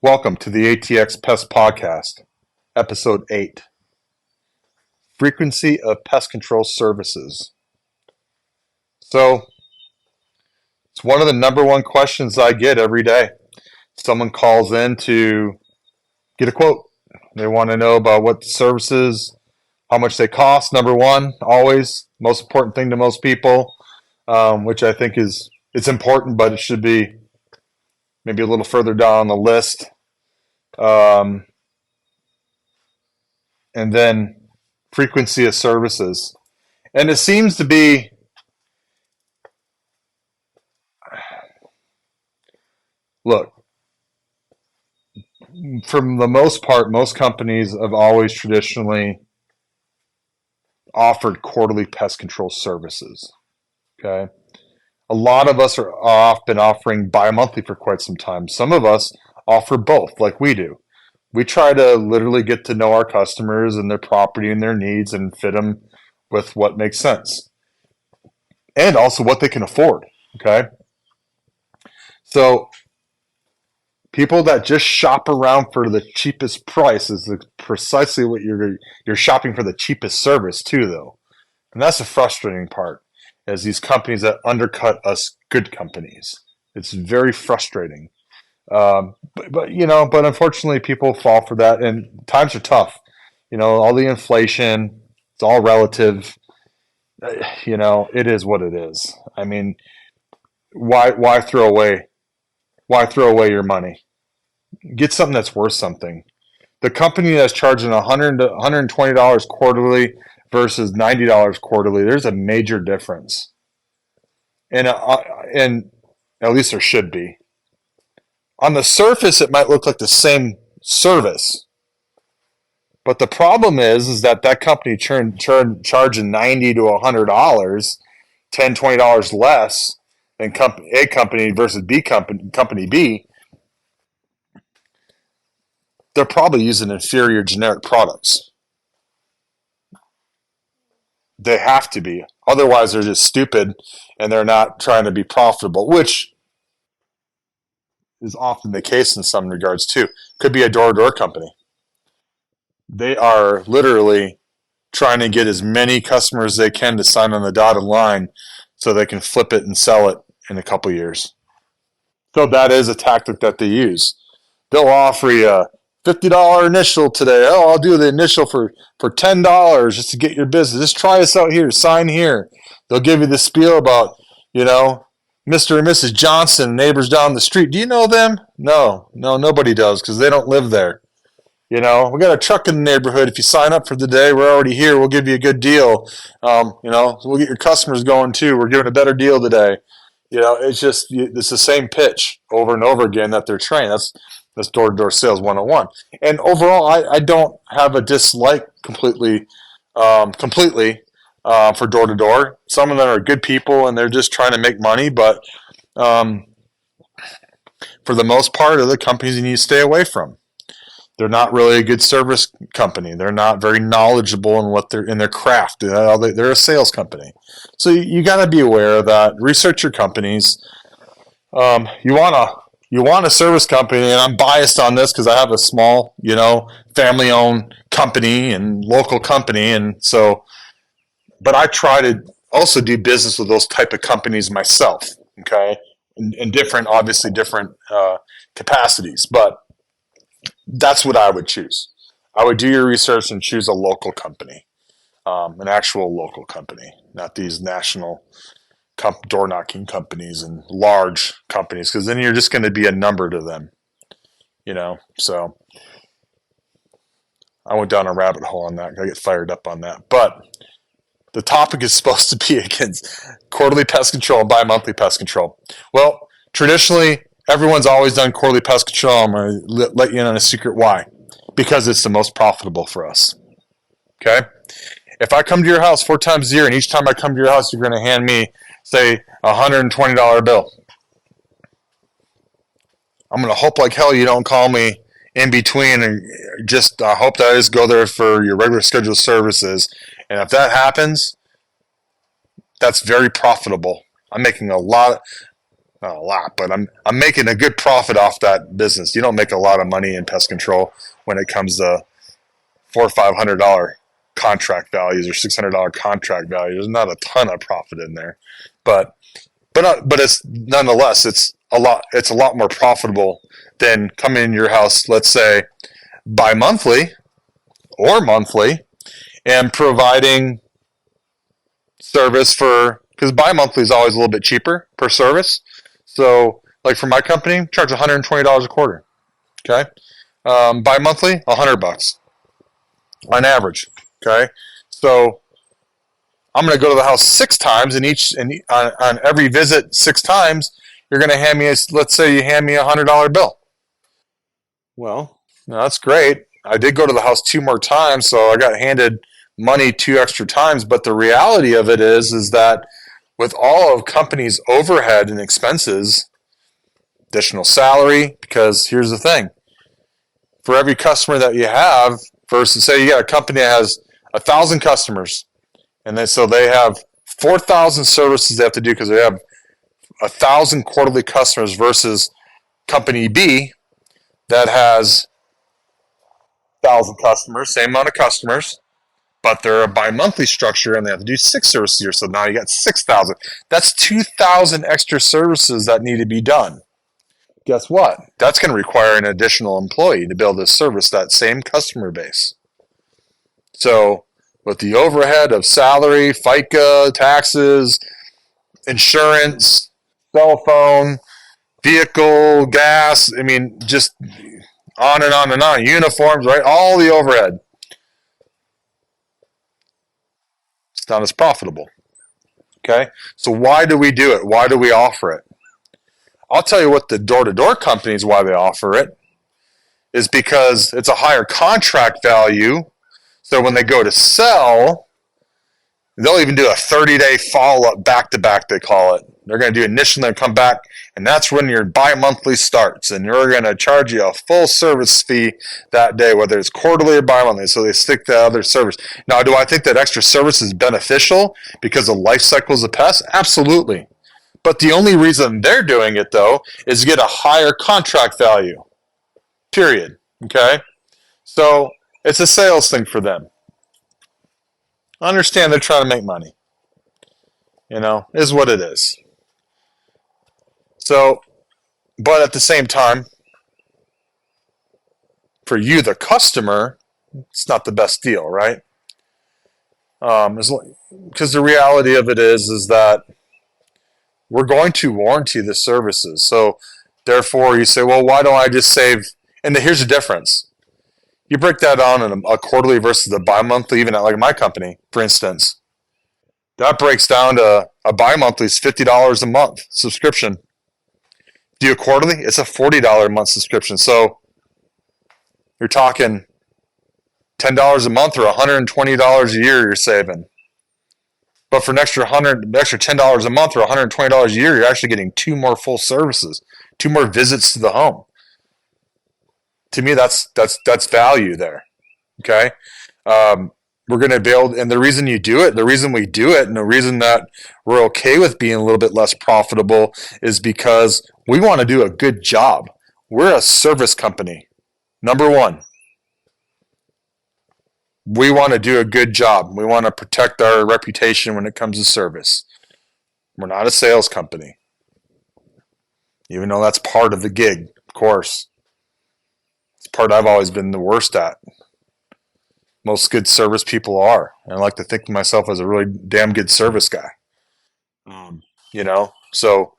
Welcome to the ATX Pest Podcast, Episode 8, Frequency of Pest Control Services. So, it's one of the number one questions I get every day. Someone calls in to get a quote. They want to know about what the services, how much they cost, number one, always, most important thing to most people, which I think it's important, but it should be maybe a little further down on the list. Um, and then frequency of services. And it seems to be, look, for the most part, most companies have always traditionally offered quarterly pest control services. Okay. A lot of us are been offering bi-monthly for quite some time. Some of us offer both, like we do. We try to literally get to know our customers and their property and their needs and fit them with what makes sense and also what they can afford. Okay. So people that just shop around for the cheapest price is precisely what you're shopping for, the cheapest service too, though. And that's the frustrating part, is these companies that undercut us good companies. It's very frustrating. But unfortunately people fall for that, and times are tough. All the inflation, it's all relative. It is what it is. I mean, why throw away your money? Get something that's worth something. The company that's charging $100 to $120 quarterly versus $90 quarterly, there's a major difference. And at least there should be. On the surface, it might look like the same service. But the problem is that company charging $90 to $100, $10, $20 less than A company versus company B, they're probably using inferior generic products. They have to be. Otherwise, they're just stupid and they're not trying to be profitable, which is often the case in some regards too. Could be a door-to-door company. They are literally trying to get as many customers as they can to sign on the dotted line so they can flip it and sell it in a couple years. So that is a tactic that they use. They'll offer you a $50 initial today. Oh, I'll do the initial for $10 just to get your business. Just try us out here. Sign here. They'll give you the spiel about, Mr. and Mrs. Johnson, neighbors down the street. Do you know them? No, nobody does because they don't live there. We got a truck in the neighborhood. If you sign up for the day, we're already here. We'll give you a good deal. We'll get your customers going too. We're giving a better deal today. It's the same pitch over and over again that they're trained. That's door-to-door sales 101. And overall, I don't have a dislike completely for door-to-door. Some of them are good people, and they're just trying to make money. But for the most part, of the companies you need to stay away from. They're not really a good service company. They're not very knowledgeable in what they're in their craft. They're a sales company. So you got to be aware of that. Research your companies. You want a service company, and I'm biased on this because I have a small, family-owned company and local company, and so. But I try to also do business with those type of companies myself. Okay, in different capacities, but that's what I would choose. I would do your research and choose a local company, an actual local company, not these national door knocking companies and large companies, because then you're just going to be a number to them, So I went down a rabbit hole on that. I get fired up on that. But the topic is supposed to be against quarterly pest control and bi-monthly pest control. Well, traditionally, everyone's always done quarterly pest control. I'm going to let you in on a secret why. Because it's the most profitable for us. Okay? If I come to your house 4 times a year, and each time I come to your house, you're going to hand me, say, a $120 bill. I'm going to hope like hell you don't call me in between, and just hope that I just go there for your regular scheduled services. And if that happens, that's very profitable. I'm making a lot. not a lot, but I'm making a good profit off that business. You don't make a lot of money in pest control when it comes to $400 or $500 contract values or $600 contract values. There's not a ton of profit in there, but but it's nonetheless it's a lot more profitable than coming in your house, let's say bi-monthly or monthly, and providing service for, because bi-monthly is always a little bit cheaper per service. So like for my company, charge $120 a quarter. Okay. Bi-monthly, $100 on average. Okay. So I'm going to go to the house 6 times, and on every visit 6 times, you're going to hand me let's say you hand me $100 bill. Well, no, that's great. I did go to the house 2 more times, so I got handed money 2 extra times. But the reality of it is that with all of companies' overhead and expenses, additional salary, because here's the thing: for every customer that you have, versus say you got a company that has 1,000 customers, and then so they have 4,000 services they have to do because they have 1,000 quarterly customers versus company B that has 1,000 customers, same amount of customers, but they're a bi-monthly structure and they have to do 6 services a year. So now you got 6,000. That's 2,000 extra services that need to be done. Guess what? That's going to require an additional employee to be able to service that same customer base. So with the overhead of salary, FICA, taxes, insurance, cell phone, vehicle, gas, I mean, just on and on and on, uniforms, right? All the overhead. It's not as profitable. Okay. So why do we do it? Why do we offer it? I'll tell you what the door-to-door companies, why they offer it, is because it's a higher contract value. So when they go to sell, they'll even do a 30-day follow-up back-to-back, they call it. They're going to do initially and come back, and that's when your bi-monthly starts, and they're going to charge you a full service fee that day, whether it's quarterly or bi-monthly, so they stick to other service. Now, do I think that extra service is beneficial because of life cycles of pests? Absolutely. But the only reason they're doing it, though, is to get a higher contract value, period. Okay? So it's a sales thing for them. I understand they're trying to make money. Is what it is. So, but at the same time, for you, the customer, it's not the best deal, right? Because the reality of it is that we're going to warranty the services. So, therefore, you say, well, why don't I just save? And here's the difference. You break that down in a quarterly versus a bi-monthly, even at like my company, for instance. That breaks down to a bi-monthly is $50 a month subscription. Do a quarterly, it's a $40 a month subscription. So you're talking $10 a month or $120 a year you're saving. But for an extra $10 a month or $120 a year, you're actually getting 2 more full services, 2 more visits to the home. To me, that's value there. Okay. We're going to build, and the reason you do it, the reason we do it, and the reason that we're okay with being a little bit less profitable is because we want to do a good job. We're a service company. Number one, we want to do a good job. We want to protect our reputation when it comes to service. We're not a sales company, even though that's part of the gig, of course. It's part I've always been the worst at. Most good service people are. And I like to think of myself as a really damn good service guy. So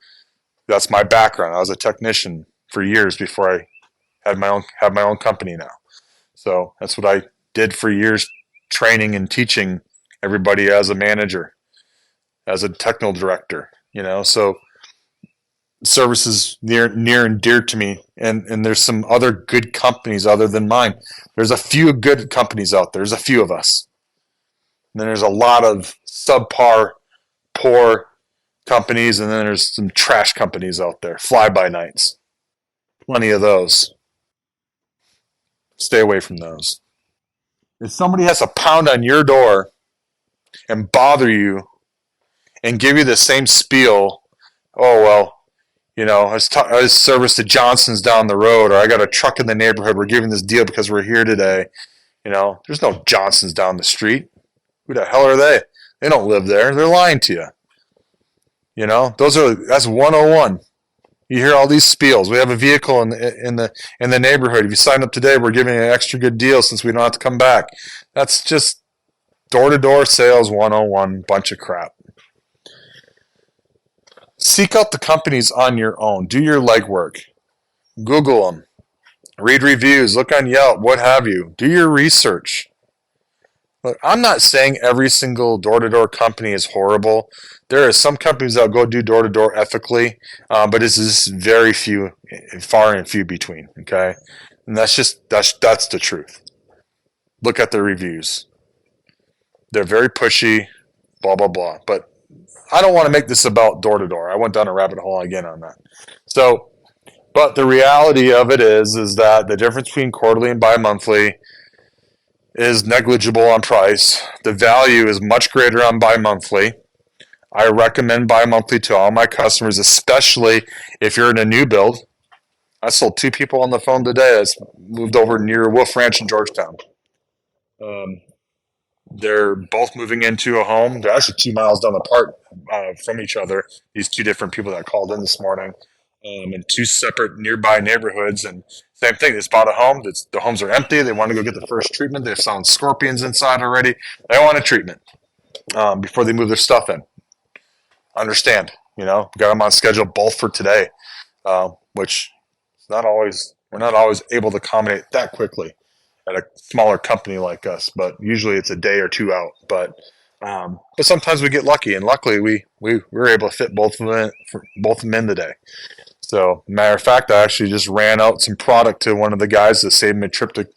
that's my background. I was a technician for years before I have my own company now. So that's what I did for years, training and teaching everybody as a manager, as a technical director. So service is near and dear to me, and there's some other good companies other than mine. There's a few good companies out there. There's a few of us. And then there's a lot of subpar, poor companies, and then there's some trash companies out there, fly-by-nights. Plenty of those. Stay away from those. If somebody has to pound on your door and bother you and give you the same spiel, oh, well, I service the Johnsons down the road, or I got a truck in the neighborhood. We're giving this deal because we're here today. There's no Johnsons down the street. Who the hell are they? They don't live there. They're lying to you. That's 101. You hear all these spiels. We have a vehicle in the neighborhood. If you sign up today, we're giving you an extra good deal since we don't have to come back. That's just door-to-door sales 101, bunch of crap. Seek out the companies on your own. Do your legwork. Google them. Read reviews. Look on Yelp, what have you. Do your research. Look, I'm not saying every single door-to-door company is horrible. There are some companies that will go do door-to-door ethically, but it's just very few, far and few between, okay? And that's the truth. Look at the reviews. They're very pushy, blah, blah, blah. But I don't want to make this about door-to-door. I went down a rabbit hole again on that. So, but the reality of it is that the difference between quarterly and bi-monthly is negligible on price. The value is much greater on bi-monthly. I recommend bi-monthly to all my customers, especially if you're in a new build. I sold 2 people on the phone today that's moved over near Wolf Ranch in Georgetown. They're both moving into a home. They're actually 2 miles down apart from each other. These 2 different people that called in this morning, in 2 separate nearby neighborhoods. And same thing. They bought a home. The homes are empty. They want to go get the first treatment. They've found scorpions inside already. They want a treatment before they move their stuff in. Understand? Got them on schedule both for today, which is not always. We're not always able to accommodate that quickly at a smaller company like us, but usually it's a day or 2 out. But sometimes we get lucky, and luckily we were able to fit both of them in today. So, matter of fact, I actually just ran out some product to one of the guys that saved me a trip to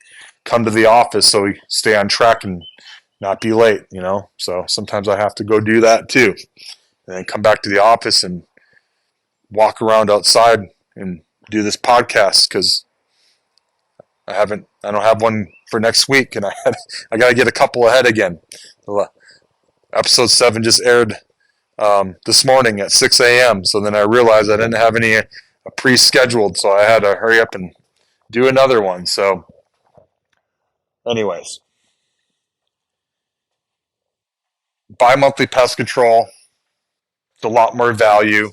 come to the office, so we stay on track and not be late. So sometimes I have to go do that too, and then come back to the office and walk around outside and do this podcast because I don't have one for next week, and I got to get a couple ahead again. Episode 7 just aired this morning at 6 a.m. So then I realized I didn't have any pre-scheduled, so I had to hurry up and do another one. So, anyways, bi-monthly pest control. It's a lot more value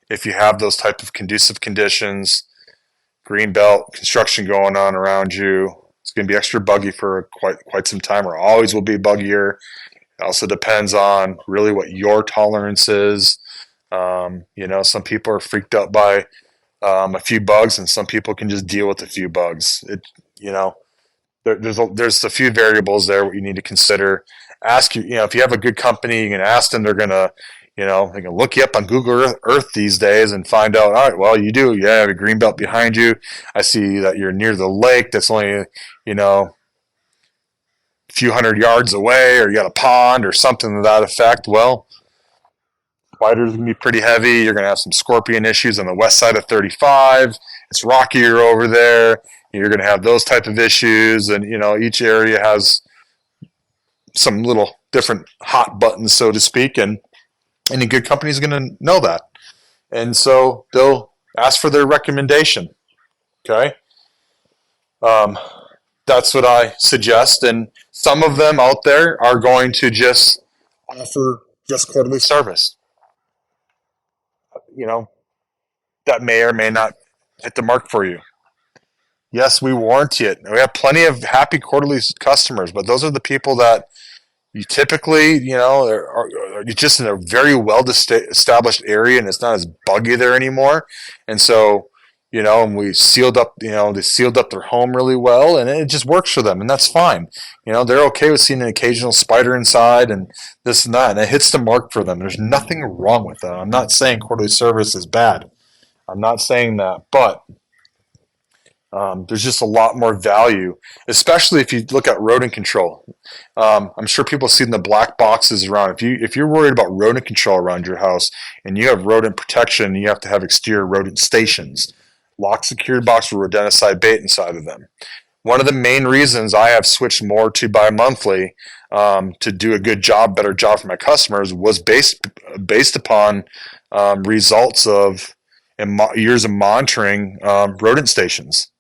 if you have those type of conducive conditions. Greenbelt construction going on around you. It's going to be extra buggy for quite some time, or always will be buggier. It also depends on really what your tolerance is. Some people are freaked out by a few bugs, and some people can just deal with a few bugs. There's a few variables there what you need to consider. Ask if you have a good company, you can ask them. They're gonna they can look you up on Google Earth these days and find out, all right, well, you have a green belt behind you. I see that you're near the lake that's only, a few hundred yards away, or you got a pond or something to that effect. Well, spiders can be pretty heavy. You're going to have some scorpion issues on the west side of 35. It's rockier over there. You're going to have those type of issues. And, each area has some little different hot buttons, so to speak. And any good company is going to know that. And so they'll ask for their recommendation. Okay. That's what I suggest. And some of them out there are going to just offer just quarterly service. That may or may not hit the mark for you. Yes, we warranty it. We have plenty of happy quarterly customers, but those are the people that you typically, are just in a very well-established area, and it's not as buggy there anymore. And so, and we sealed up, they sealed up their home really well, and it just works for them, and that's fine. They're okay with seeing an occasional spider inside and this and that, and it hits the mark for them. There's nothing wrong with that. I'm not saying quarterly service is bad. I'm not saying that, but there's just a lot more value, especially if you look at rodent control. I'm sure people see the black boxes around. If you're worried about rodent control around your house and you have rodent protection, you have to have exterior rodent stations, lock secured box with rodenticide bait inside of them. One of the main reasons I have switched more to bi-monthly to do a better job for my customers was based upon results of and years of monitoring rodent stations.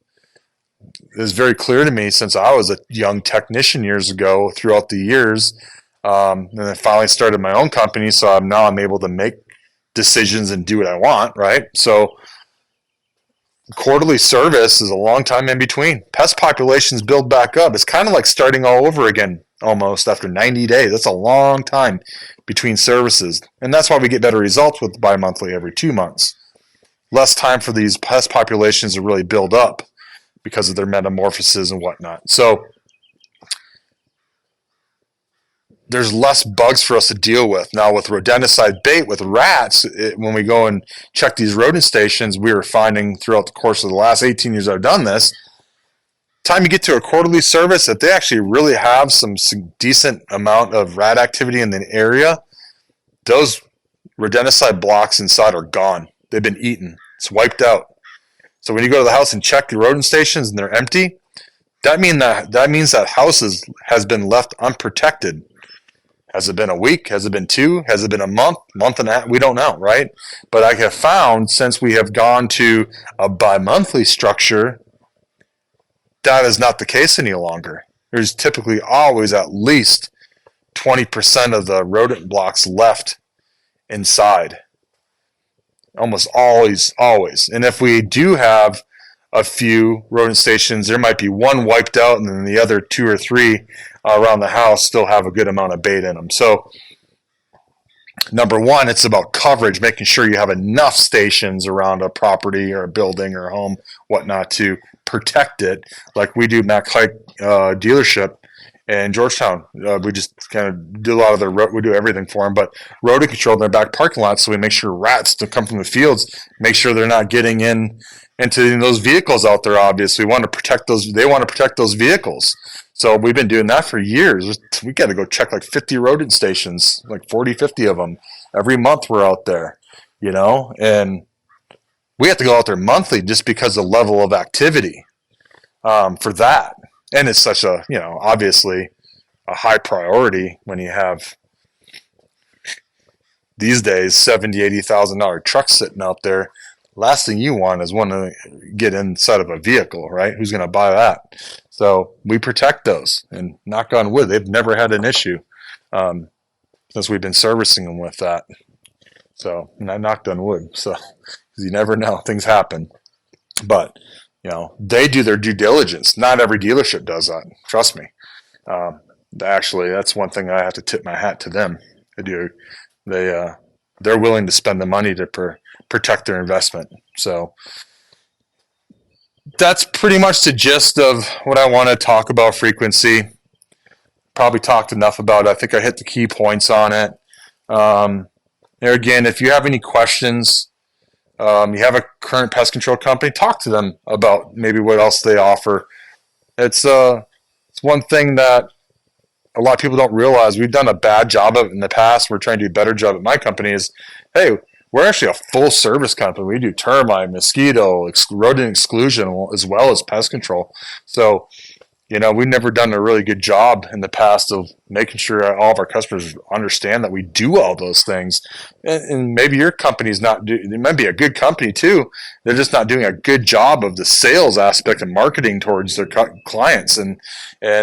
It was very clear to me since I was a young technician years ago throughout the years. And I finally started my own company, so now I'm able to make decisions and do what I want, right? So quarterly service is a long time in between. Pest populations build back up. It's kind of like starting all over again almost after 90 days. That's a long time between services. And that's why we get better results with bi-monthly every 2 months. Less time for these pest populations to really build up because of their metamorphoses and whatnot. So there's less bugs for us to deal with. Now with rodenticide bait, with rats, when we go and check these rodent stations, we were finding throughout the course of the last 18 years I've done this, time you get to a quarterly service, that they actually really have some decent amount of rat activity in the area, those rodenticide blocks inside are gone. They've been eaten. It's wiped out. So when you go to the house and check the rodent stations and they're empty, that means that house has been left unprotected. Has it been a week? Has it been 2? Has it been a month? Month and a half? We don't know, right? But I have found since we have gone to a bi-monthly structure, that is not the case any longer. There's typically always at least 20% of the rodent blocks left inside. Almost always. And if we do have a few rodent stations, there might be one wiped out and then the other 2 or 3 around the house still have a good amount of bait in them. So number one, it's about coverage, making sure you have enough stations around a property or a building or a home, whatnot, to protect it, like we do Mac Hike dealership in Georgetown. We just kind of do a lot of we do everything for them, but rodent control in their back parking lot, so we make sure rats don't come from the fields, make sure they're not getting into those vehicles out there. Obviously, we want to protect those. They want to protect those vehicles. So we've been doing that for years. We got to go check like 50 rodent stations, like 40, 50 of them every month. We're out there, and we have to go out there monthly just because of the level of activity for that. And it's such a, obviously a high priority when you have these days $70,000-$80,000 trucks sitting out there. Last thing you want is one to get inside of a vehicle, right? Who's going to buy that? So we protect those, and knock on wood, they've never had an issue since we've been servicing them with that. So, and I knocked on wood, so you never know, things happen. But they do their due diligence. Not every dealership does that. Trust me. Actually, that's one thing I have to tip my hat to them. They're willing to spend the money to protect their investment. So that's pretty much the gist of what I want to talk about frequency. Probably talked enough about it. I think I hit the key points on it. There again, if you have any questions, you have a current pest control company, talk to them about maybe what else they offer. It's one thing that a lot of people don't realize. We've done a bad job of it in the past. We're trying to do a better job at my company is, hey, we're actually a full service company. We do termite, mosquito, rodent exclusion, as well as pest control. So, we've never done a really good job in the past of making sure all of our customers understand that we do all those things. And maybe your company's it might be a good company too. They're just not doing a good job of the sales aspect and marketing towards their clients. And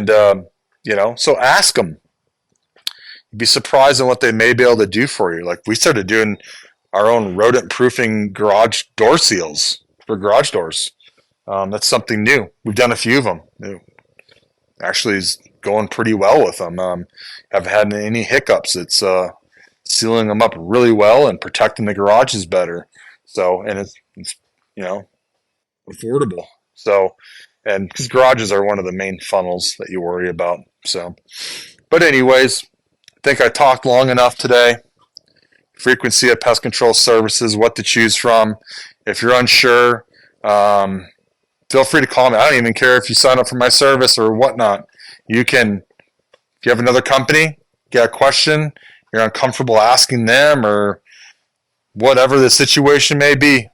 so ask them. You'd be surprised at what they may be able to do for you. Like we started doing our own rodent proofing garage door seals for garage doors. That's something new. We've done a few of them. It actually is going pretty well with them. Haven't had any hiccups. It's sealing them up really well and protecting the garages better. So, and it's affordable. So, and because garages are one of the main funnels that you worry about. So, but anyways, I think I talked long enough today. Frequency of pest control services, what to choose from. If you're unsure, feel free to call me. I don't even care if you sign up for my service or whatnot. You can, if you have another company, get a question, you're uncomfortable asking them or whatever the situation may be,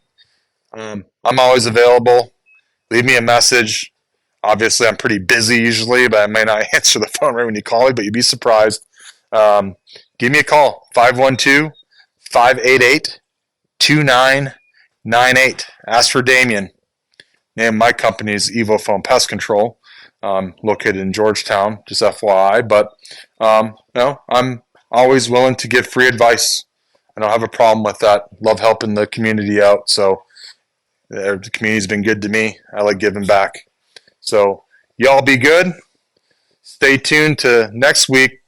I'm always available. Leave me a message. Obviously, I'm pretty busy usually, but I may not answer the phone right when you call me, but you'd be surprised. Give me a call, 512-588-2999. 98. Ask for Damien. Name of my company is Evo Foam Pest Control, located in Georgetown, just FYI. But I'm always willing to give free advice. I don't have a problem with that. Love helping the community out. So the community's been good to me. I like giving back. So y'all be good. Stay tuned to next week.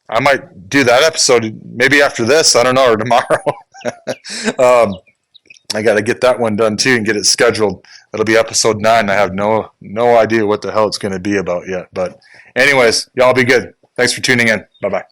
I might do that episode maybe after this. I don't know, or tomorrow. I got to get that one done too and get it scheduled. It'll be episode 9. I have no idea what the hell it's going to be about yet. But anyways, y'all be good. Thanks for tuning in. Bye-bye.